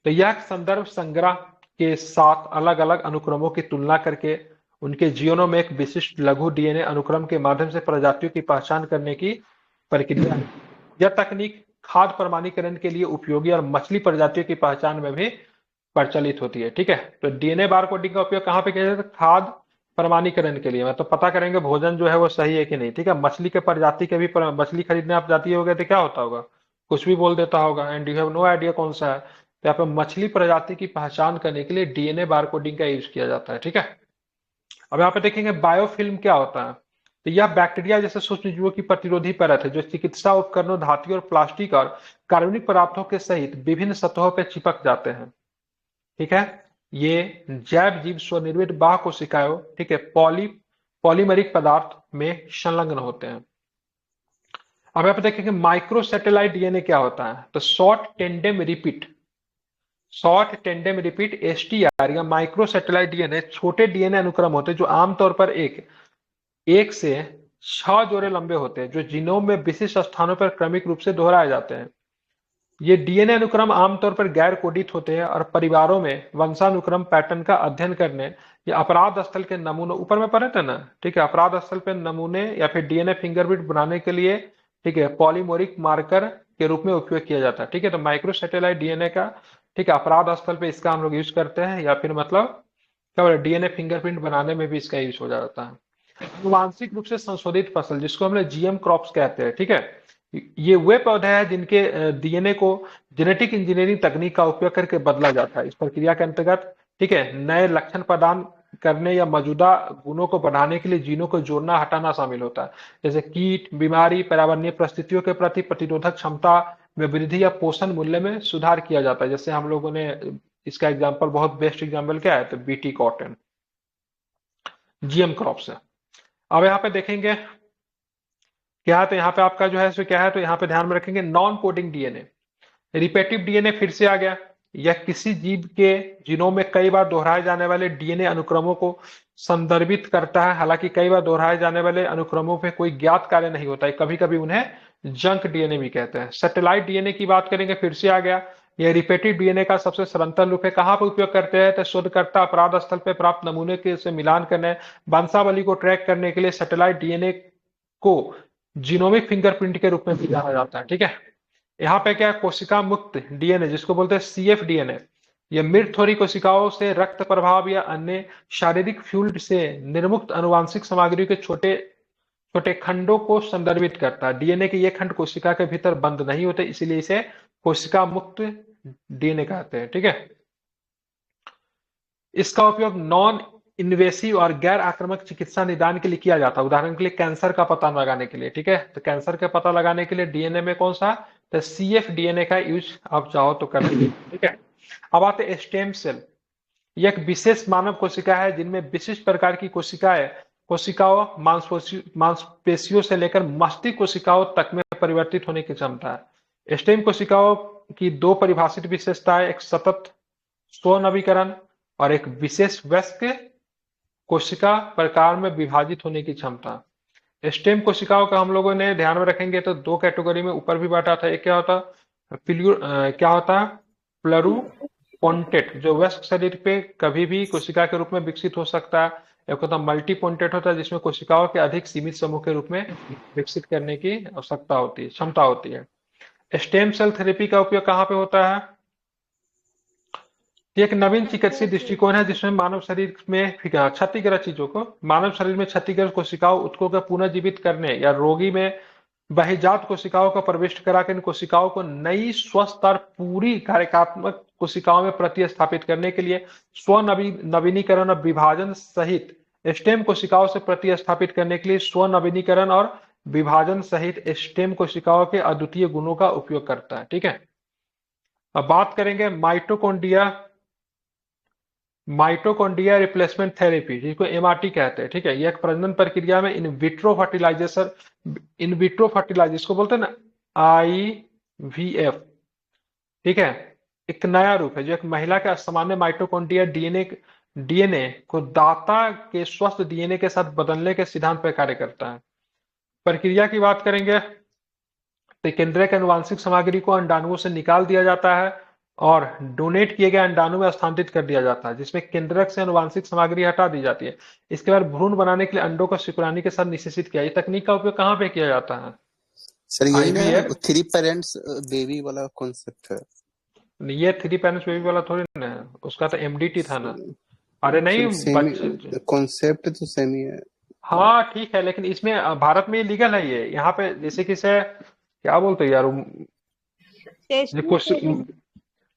तो यह संदर्भ संग्रह के साथ अलग अलग अनुक्रमों की तुलना करके उनके जीनों में एक विशिष्ट लघु डीएनए अनुक्रम के माध्यम से प्रजातियों की पहचान करने की प्रक्रिया है। यह तकनीक खाद्य प्रमाणीकरण के लिए उपयोगी और मछली प्रजातियों की पहचान में भी प्रचलित होती है। ठीक है, तो डीएनए बार कोडिंग का उपयोग कहाँ पे किया जाता है, खाद्य प्रमाणीकरण के लिए, मतलब पता करेंगे भोजन जो है वो सही है कि नहीं। ठीक है, मछली के प्रजाति के भी मछली खरीदने आप जाती होगे तो क्या होता होगा, कुछ भी बोल देता होगा, and you have no idea कौन सा है। तो यहाँ पे मछली प्रजाति की पहचान करने के लिए डीएनए बार कोडिंग का यूज किया जाता है। ठीक है, अब यहाँ पे देखेंगे बायोफिल्म क्या होता है। तो यह बैक्टीरिया जैसे सूक्ष्मजीवों की प्रतिरोधी परत है जो चिकित्सा उपकरणों, धातु और प्लास्टिक और कार्बनिक पदार्थों के सहित विभिन्न सतहों पर चिपक जाते हैं। ठीक है, ये जैव जीव स्वनिर्मित बाह्य कोशिकाओं, ठीक है, पॉलीमरिक पदार्थ में संलग्न होते हैं। अब यहाँ पे देखेंगे माइक्रो सैटेलाइट डीएनए क्या होता है। तो शॉर्ट टेंडेम रिपीट एसटीआर या माइक्रो सैटेलाइट डीएनए छोटे डीएनए अनुक्रम होते हैं जो आमतौर पर एक से 6 जोड़े लंबे होते हैं, जो जीनोम में विशिष्ट स्थानों पर क्रमिक रूप से दोहराए जाते हैं। ये डीएनए अनुक्रम आमतौर पर गैर कोडित होते हैं और परिवारों में वंशानुक्रम पैटर्न का अध्ययन करने या अपराध स्थल के नमूनों, ऊपर में पढ़े थे ना, ठीक है, अपराध स्थल पे नमूने या फिर डीएनए फिंगरप्रिंट बनाने के लिए, ठीक है, पॉलीमोरिक मार्कर के रूप में उपयोग किया जाता है। ठीक है, तो माइक्रो सैटेलाइट डीएनए का, ठीक है, अपराध स्थल पे इसका हम लोग यूज करते हैं, या फिर मतलब क्या बोले डीएनए फिंगरप्रिंट बनाने में भी इसका यूज हो जाता है। आनुवांशिक रूप से संशोधित फसल जिसको हम लोग जीएम क्रॉप्स कहते हैं। ठीक है, ये वे पौधे हैं जिनके डीएनए को जेनेटिक इंजीनियरिंग तकनीक का उपयोग करके बदला जाता है। इस प्रक्रिया के अंतर्गत, ठीक है, नए लक्षण प्रदान करने या मौजूदा गुणों को बढ़ाने के लिए जीनों को जोड़ना हटाना शामिल होता है, जैसे कीट, बीमारी, पर्यावरणीय परिस्थितियों के प्रति प्रतिरोधक क्षमता में वृद्धि या पोषण मूल्य में सुधार किया जाता है। जैसे हम लोगों ने इसका एग्जाम्पल, बहुत बेस्ट एग्जाम्पल क्या है, तो बीटी कॉटन, जीएम क्रॉप्स है। अब यहाँ पे देखेंगे क्या है, तो यहाँ पे आपका जो है सो क्या है, तो यहाँ पे ध्यान में रखेंगे नॉन कोडिंग डीएनए। रिपेटिव डीएनए फिर से आ गया, यह किसी जीव के जीनोम में कई बार दोहराए जाने वाले डीएनए अनुक्रमों को संदर्भित करता है। हालांकि कई बार दोहराए जाने वाले अनुक्रमों पे कोई ज्ञात कार्य नहीं होता है, कभी कभी उन्हें जंक डीएनए भी कहते हैं। सैटेलाइट डीएनए की बात करेंगे, फिर से आ गया, यह रिपेटिव डीएनए का सबसे सरंतर रूप है। कहाँ पर उपयोग करते हैं, तो शोधकर्ता अपराध स्थल पर प्राप्त नमूने के से मिलान करने, वंशावली को ट्रैक करने के लिए सैटेलाइट डीएनए को जीनोमिक फिंगरप्रिंट के रूप में भी जाना जाता है। ठीक है, यहाँ पे क्या, कोशिका मुक्त डीएनए जिसको बोलते हैं सीएफ डीएनए, यह मृत थोड़ी कोशिकाओं से रक्त प्रभाव या अन्य शारीरिक फ्लूइड से निर्मुक्त अनुवांशिक सामग्री के छोटे छोटे खंडों को संदर्भित करता है। डीएनए के ये खंड कोशिका के भीतर बंद नहीं होते, इसीलिए इसे कोशिका मुक्त डीएनए कहते हैं। ठीक है, इसका उपयोग नॉन इन्वेसिव और गैर आक्रामक चिकित्सा निदान के लिए किया जाता है, उदाहरण के लिए कैंसर का पता लगाने के लिए। ठीक है, तो कैंसर का पता लगाने के लिए डीएनए में कौन सा, तो सीएफ डीएनए का यूज आप चाहो तो कर लीजिए। ठीक है, अब आते हैं स्टेम सेल। यह एक विशेष मानव कोशिका है जिनमें विशिष्ट प्रकार की कोशिकाओं मांसपेशियों से लेकर मस्तिष्क कोशिकाओं तक में परिवर्तित होने की क्षमता है। स्टेम कोशिकाओं की दो परिभाषित विशेषताएं, एक सतत स्वनवीकरण और एक विशेष वयस्क कोशिका प्रकार में विभाजित होने की क्षमता। स्टेम कोशिकाओं का हम लोगों ने ध्यान में रखेंगे तो दो कैटेगरी में ऊपर भी बांटा था। एक क्या होता क्या होता है, प्लूरोपोन्टेट जो वयस्क शरीर पे कभी भी कोशिका के रूप में विकसित हो सकता है। एक होता मल्टीपोन्टेट होता है जिसमें कोशिकाओं के अधिक सीमित समूह के रूप में विकसित करने की आवश्यकता होती है, क्षमता होती है। स्टेम सेल थेरेपी का उपयोग कहाँ पे होता है, एक नवीन चिकित्सीय दृष्टिकोण है जिसमें मानव शरीर में क्षतिग्रस्त चीजों को, मानव शरीर में क्षतिग्रस्त कोशिकाओं उत्कों को पुनर्जीवित करने या रोगी में बहिर्जात कोशिकाओं को प्रविष्ट कराकर इन कोशिकाओं को नई स्वस्थ और पूरी कार्यात्मक कोशिकाओं में प्रतिस्थापित करने के लिए स्वनवीनीकरण और विभाजन सहित स्टेम कोशिकाओं से प्रतिस्थापित करने के लिए स्वनवीनीकरण और विभाजन सहित स्टेम कोशिकाओं के अद्वितीय गुणों का उपयोग करता है। ठीक है, अब बात करेंगे माइटोकॉन्ड्रिया रिप्लेसमेंट थेरेपी जिसको एमआरटी कहते हैं। ठीक है, यह एक प्रजनन प्रक्रिया में इन विट्रो फर्टिलाइजेशन, इसको बोलते हैं ना IVF, ठीक है, एक नया रूप है जो एक महिला के असामान्य माइटोकॉन्ड्रिया डीएनए को दाता के स्वस्थ डीएनए के साथ बदलने के सिद्धांत पर कार्य करता है। प्रक्रिया की बात करेंगे तो केंद्रीय के आनुवांशिक सामग्री को अंडाणुओं से निकाल दिया जाता है और डोनेट किए गए अंडाणु में स्थानांतरित कर दिया जाता है, जिसमें केंद्रक से आनुवांशिक सामग्री हटा दी जाती है। इसके बाद भ्रूण बनाने के लिए अंडों को सिकुड़ाने के साथ निषेचित किया। ये तकनीक का उपयोग कहाँ पे किया जाता है? सर यही ना IVF। 3 पेरेंट्स बेबी वाला कॉन्सेप्ट है। ये 3 पेरेंट्स बेबी वाला थोड़ी ना है, उसका तो MDT था ना। अरे नहीं, सेम बच्चे, कॉन्सेप्ट तो सेम ही है। हाँ ठीक है, लेकिन इसमें भारत में लीगल है ये। यहाँ पे जैसे कि से क्या बोलते हैं यार टेस्ट ये कुछ,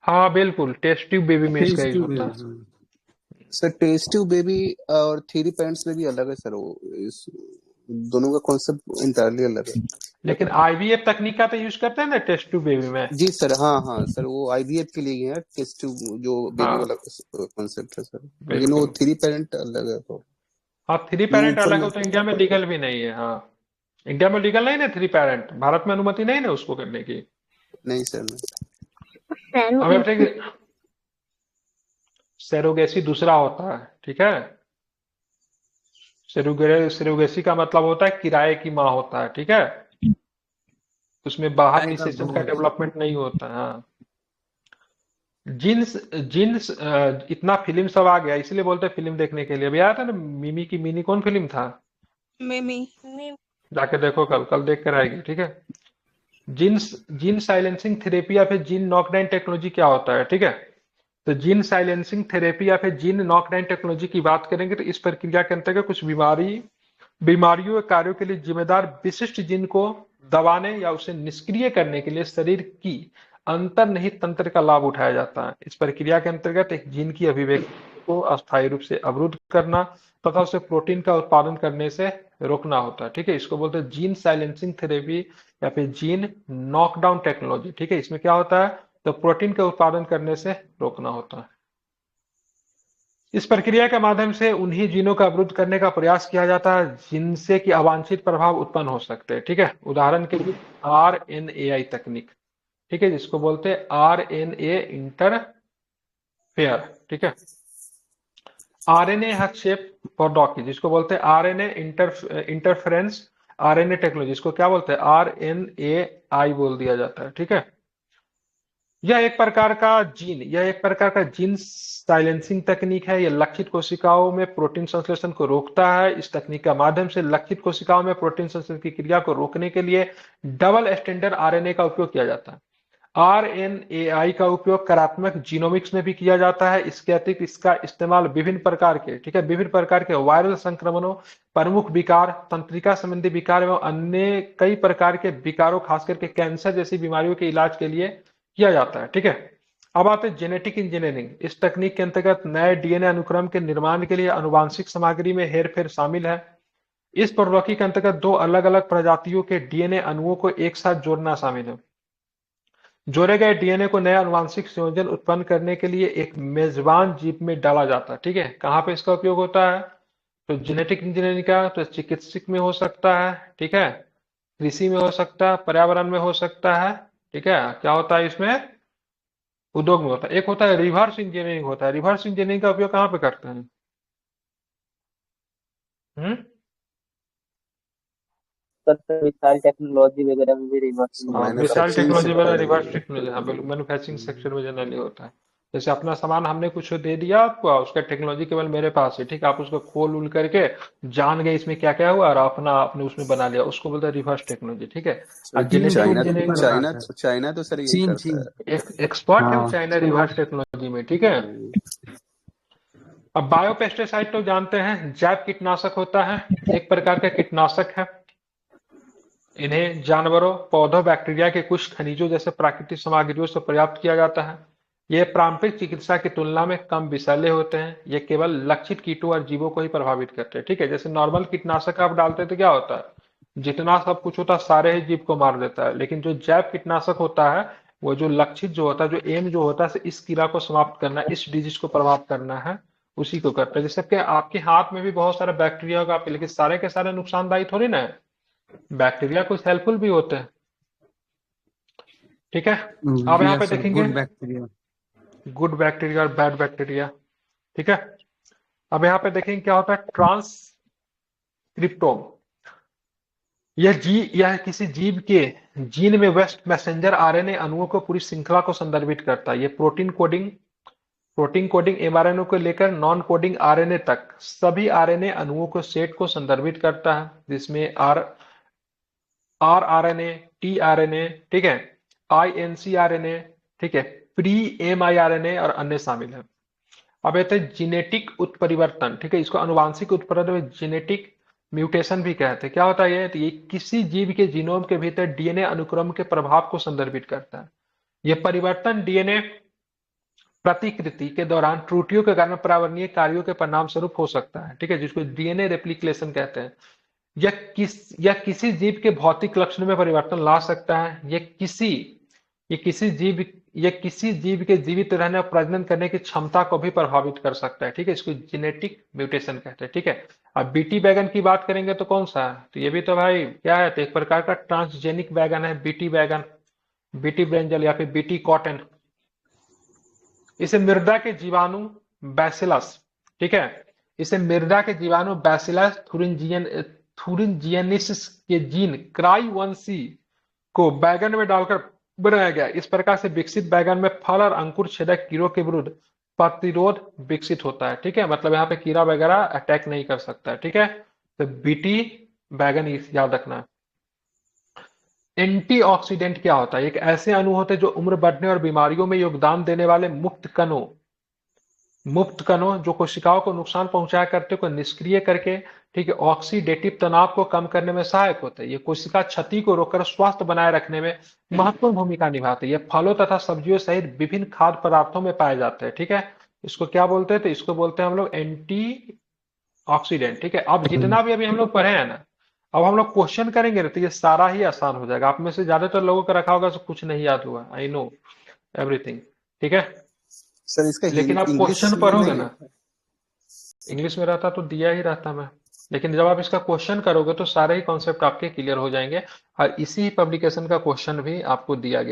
हाँ बिल्कुल, टेस्ट ट्यूब बेबी में इसका यूज होता है। सर टेस्ट ट्यूब बेबी और 3 पेरेंट्स में भी अलग है सर, वो इस दोनों का कॉन्सेप्ट इंटायरली अलग है। लेकिन IVF तकनीक का तो यूज करते हैं ना टेस्ट ट्यूब बेबी में। जी सर, हाँ सर, वो आईवीएफ के लिए है, टेस्ट ट्यूब जो बेबी हाँ वाला कॉन्सेप्ट है सर, लेकिन वो बिल्कुल, 3 पेरेंट अलग है। तो हाँ 3 वो पेरेंट ऊपर अलग में हो तो इंडिया में लीगल भी नहीं है। हाँ, इंडिया में लीगल नहीं ना 3 पेरेंट, भारत में अनुमति नहीं ना उसको करने की। नहीं सर, नहीं। हमें सेरोगेसी दूसरा होता है, ठीक है। सेरोगेसी का मतलब होता है किराए की माँ होता है, ठीक है। उसमें बाहर निषेचन का डेवलपमेंट नहीं होता है। हाँ, जीन्स जीन्स इतना फिल्म सब आ गया, इसलिए बोलते हैं फिल्म देखने के लिए। अभी आया था ना मिमी की मिनी, कौन फिल्म था? मिमी। जाके देखो, कल कल देख कर आएगी, ठीक है। जीन्स जीन साइलेंसिंग थेरेपी या फिर जीन नॉकडाउन टेक्नोलॉजी क्या होता है, ठीक है। तो जीन साइलेंसिंग थेरेपी या फिर जीन नॉकडाउन टेक्नोलॉजी की बात करेंगे तो इस प्रक्रिया के अंतर्गत कुछ बीमारियों या कार्यों के लिए जिम्मेदार विशिष्ट जीन को दबाने या उसे निष्क्रिय करने के लिए शरीर की अंतर्निहित तंत्र का लाभ उठाया जाता है। इस प्रक्रिया के अंतर्गत एक जीन की अभिव्यक्ति को अस्थायी रूप से अवरुद्ध करना तथा उसे प्रोटीन का उत्पादन करने से रोकना होता है, ठीक है। इसको बोलते हैं जीन साइलेंसिंग थेरेपी या फिर जीन नॉकडाउन टेक्नोलॉजी, ठीक है। इसमें क्या होता है, तो प्रोटीन का उत्पादन करने से रोकना होता है। इस प्रक्रिया के माध्यम से उन्हीं जीनों का अवरुद्ध करने का प्रयास किया जाता है जिनसे कि अवांछित प्रभाव उत्पन्न हो सकते हैं, ठीक है। उदाहरण के लिए RNAi तकनीक, ठीक है, जिसको बोलते हैं RNA इंटरफेयर, ठीक है। RNA हस्तक्षेप प्रौद्योगिकी, जिसको बोलते हैं RNA इंटरफेरेंस RNA टेक्नोलॉजी, इसको क्या बोलते हैं, RNAi बोल दिया जाता है, ठीक है। यह एक प्रकार का जीन साइलेंसिंग तकनीक है। यह लक्षित कोशिकाओं में प्रोटीन संश्लेषण को रोकता है। इस तकनीक का माध्यम से लक्षित कोशिकाओं में प्रोटीन संश्लेषण की क्रिया को रोकने के लिए डबल स्टैंडर्ड RNA का उपयोग किया जाता है। RNAi का उपयोग कार्यात्मक जीनोमिक्स में भी किया जाता है। इसके अतिरिक्त इसका इस्तेमाल विभिन्न प्रकार के, ठीक है, विभिन्न प्रकार के वायरल संक्रमणों, प्रमुख विकार, तंत्रिका संबंधी विकार एवं अन्य कई प्रकार के विकारों, खास करके कैंसर जैसी बीमारियों के इलाज के लिए किया जाता है, ठीक है। अब आते हैं जेनेटिक इंजीनियरिंग। इस तकनीक के अंतर्गत नए डीएनए अनुक्रम के निर्माण के लिए आनुवांशिक सामग्री में हेरफेर शामिल है। इस प्रौद्योगिकी के अंतर्गत 2 अलग अलग प्रजातियों के डीएनए अणुओं को एक साथ जोड़ना शामिल है। जोड़े गए डीएनए को नया आनुवांशिक संयोजन उत्पन्न करने के लिए एक मेजबान जीव में डाला जाता है, ठीक है। कहाँ पे इसका उपयोग होता है, तो जेनेटिक इंजीनियरिंग का तो चिकित्सक में हो सकता है, ठीक है, कृषि में हो सकता है, पर्यावरण में हो सकता है, ठीक है। क्या होता है इसमें, उद्योग में होता है। एक होता है रिवर्स इंजीनियरिंग होता है। रिवर्स इंजीनियरिंग का उपयोग कहाँ पे करते हैं? सर मिसाइल टेक्नोलॉजी वगैरह में भी रिवर्स हाँ, इंजीनियरिंग मिसाइल मैन्युफैक्चरिंग टेक्नोलॉजी वाला सेक्टर रिवर्स टेक्नोलॉजी, हाँ बिल्कुल, मैन्युफैक्चरिंग सेक्टर में जनरली होता है। जैसे अपना सामान हमने कुछ दे दिया आपको, उसका टेक्नोलॉजी केवल मेरे पास है, ठीक है, आप उसको खोल उल करके जान गए इसमें क्या क्या हुआ और अपना आपने उसमें बना लिया, उसको बोलते हैं रिवर्स टेक्नोलॉजी, ठीक है। और जेनेटिक चाइना इंजीनियरिंग, चाइना तो सर यही करता है। एक्सपर्ट है चाइना रिवर्स टेक्नोलॉजी में, ठीक है। अब बायोपेस्टिसाइड तो जानते हैं, जैव कीटनाशक होता है, एक प्रकार का कीटनाशक है। इन्हें जानवरों, पौधों, बैक्टीरिया के कुछ खनिजों जैसे प्राकृतिक सामग्रियों से प्राप्त किया जाता है। ये पारंपरिक चिकित्सा की तुलना में कम विषैले होते हैं। ये केवल लक्षित कीटों और जीवों को ही प्रभावित करते हैं, ठीक है। जैसे नॉर्मल कीटनाशक आप डालते हैं तो क्या होता है, जितना सब कुछ होता है सारे ही जीव को मार देता है। लेकिन जो जैव कीटनाशक होता है, वो जो लक्षित जो होता है, जो एम जो होता है, इस कीड़ा को समाप्त करना है, इस डिजीज को प्रभावित करना है, उसी को करता है। जैसे कि आपके हाथ में भी बहुत सारा बैक्टीरिया होगा, लेकिन सारे के सारे नुकसानदायी थोड़ी ना है। बैक्टीरिया कुछ हेल्पफुल भी होते हैं, ठीक है। अब यहाँ पे सर देखेंगे गुड बैक्टीरिया। गुड बैक्टीरिया और बैड बैक्टीरिया, ठीक है। अब यहाँ पे देखेंगे क्या होता है ट्रांसक्रिप्टोम। यह किसी जीव के जीन में वेस्ट मैसेंजर आरएनए अणुओं को पूरी श्रृंखला को संदर्भित करता है। ये प्रोटीन कोडिंग एमआरएनए को लेकर नॉन कोडिंग आरएनए तक सभी आरएनए अणुओं को सेट को संदर्भित करता है, जिसमें आरआरएनए, टीआरएनए, ठीक है, आईएनसीआरएनए, ठीक है, प्री एमआईआरएनए और अन्य शामिल है। अब कहते हैं जीनेटिक उत्परिवर्तन, ठीक है, इसको अनुवांशिक उत्परिवर्तन, जेनेटिक म्यूटेशन भी कहते हैं। क्या होता है ये? तो ये किसी जीव के जीनोम के भीतर डीएनए अनुक्रम के प्रभाव को संदर्भित करता है। ये परिवर्तन डीएनए प्रतिकृति के दौरान त्रुटियों के कारण पर्यावरणीय कार्यों के परिणाम स्वरूप हो सकता है, ठीक है, जिसको डीएनए रेप्लिकेशन कहते हैं। यह किसी जीव के भौतिक लक्षण में परिवर्तन ला सकता है। यह किसी जीव के जीवित रहने और प्रजनन करने की क्षमता को भी प्रभावित कर सकता है, ठीक है, इसको जेनेटिक म्यूटेशन कहते हैं, ठीक है। अब बीटी बैगन की बात करेंगे तो कौन सा है? तो ये भी तो भाई क्या है, तो एक प्रकार का ट्रांसजेनिक बैगन है बीटी बैगन, बीटी ब्रेंजल या फिर बीटी कॉटन। इसे मृदा के जीवाणु बैसिलस, ठीक है, इसे मृदा के जीवाणु बैसिलस थुरिंजियनिसिस के जीन क्राई1c को बैगन में डालकर बनाया गया। इस प्रकार से विकसित बैगन में फल और अंकुर छेदक कीड़ों के विरुद्ध प्रतिरोध विकसित होता है, ठीक है, मतलब यहाँ पे कीड़ा वगैरह अटैक नहीं कर सकता है, ठीक है। तो बीटी बैगन याद रखना। एंटीऑक्सीडेंट क्या होता है? एक ऐसे अणु होते हैं जो उम्र बढ़ने और बीमारियों में योगदान देने वाले मुक्त कणों जो कोशिकाओं को नुकसान पहुंचाया करते को निष्क्रिय करके, ठीक है, ऑक्सीडेटिव तनाव को कम करने में सहायक होते हैं। ये कोशिका क्षति को रोककर स्वास्थ्य बनाए रखने में महत्वपूर्ण भूमिका निभाते हैं। ये फलों तथा सब्जियों सहित विभिन्न खाद्य पदार्थों में पाए जाते हैं, ठीक है। इसको क्या बोलते हैं? तो इसको बोलते हैं हम लोग एंटी ऑक्सीडेंट, ठीक है। अब जितना भी अभी हम लोग पढ़े हैं ना, अब हम लोग क्वेश्चन करेंगे ना, तो ये सारा ही आसान हो जाएगा। आप में से ज्यादातर लोगों को रखा होगा तो कुछ नहीं याद हुआ, आई नो एवरीथिंग, ठीक है। सर इसका लेकिन आप इंग्लिश क्वेश्चन में पढ़ोगे नहीं ना, है। इंग्लिश में रहता तो दिया ही रहता मैं, लेकिन जब आप इसका क्वेश्चन करोगे तो सारे ही कॉन्सेप्ट आपके क्लियर हो जाएंगे। और इसी पब्लिकेशन का क्वेश्चन भी आपको दिया गया।